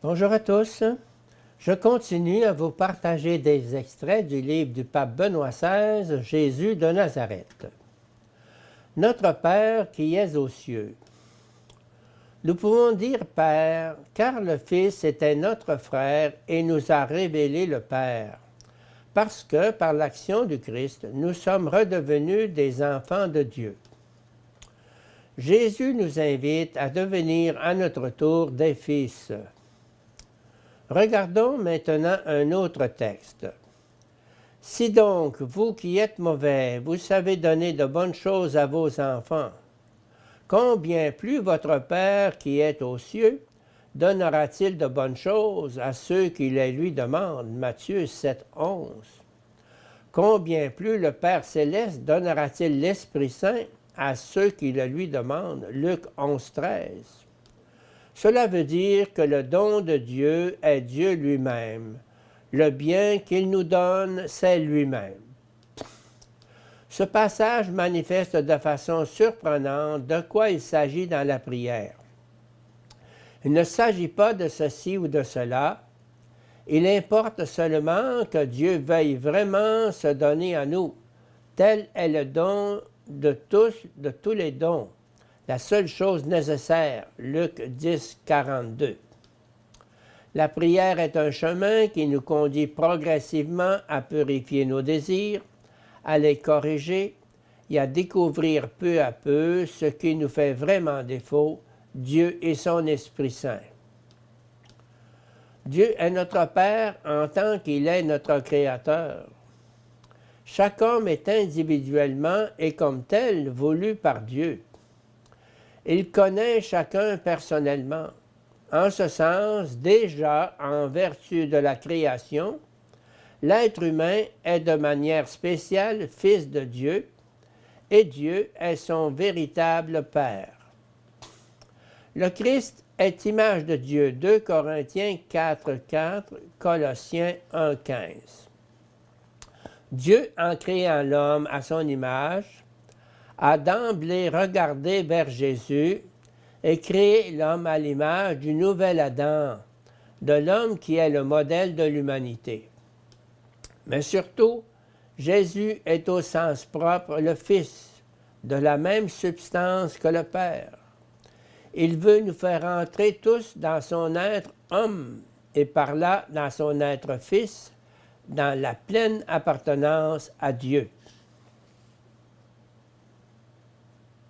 Bonjour à tous. Je continue à vous partager des extraits du livre du pape Benoît XVI, Jésus de Nazareth. Notre Père qui es aux cieux. Nous pouvons dire Père, car le Fils était notre frère et nous a révélé le Père. Parce que, par l'action du Christ, nous sommes redevenus des enfants de Dieu. Jésus nous invite à devenir à notre tour des fils. Regardons maintenant un autre texte. Si donc, vous qui êtes mauvais, vous savez donner de bonnes choses à vos enfants, combien plus votre Père qui est aux cieux donnera-t-il de bonnes choses à ceux qui les lui demandent? Matthieu 7, 11. Combien plus le Père céleste donnera-t-il l'Esprit Saint à ceux qui le lui demandent? Luc 11, 13. Cela veut dire que le don de Dieu est Dieu lui-même. Le bien qu'il nous donne, c'est lui-même. Ce passage manifeste de façon surprenante de quoi il s'agit dans la prière. Il ne s'agit pas de ceci ou de cela. Il importe seulement que Dieu veuille vraiment se donner à nous. Tel est le don de tous les dons. La seule chose nécessaire, Luc 10, 42. La prière est un chemin qui nous conduit progressivement à purifier nos désirs, à les corriger et à découvrir peu à peu ce qui nous fait vraiment défaut, Dieu et son Esprit Saint. Dieu est notre Père en tant qu'il est notre Créateur. Chaque homme est individuellement et comme tel voulu par Dieu. Il connaît chacun personnellement. En ce sens, déjà, en vertu de la création, l'être humain est de manière spéciale fils de Dieu et Dieu est son véritable Père. Le Christ est image de Dieu, 2 Corinthiens 4, 4, Colossiens 1, 15. Dieu, en créant l'homme à son image, a d'emblée regardé vers Jésus et créé l'homme à l'image du nouvel Adam, de l'homme qui est le modèle de l'humanité. Mais surtout, Jésus est au sens propre le Fils, de la même substance que le Père. Il veut nous faire entrer tous dans son être homme et par là dans son être Fils, dans la pleine appartenance à Dieu.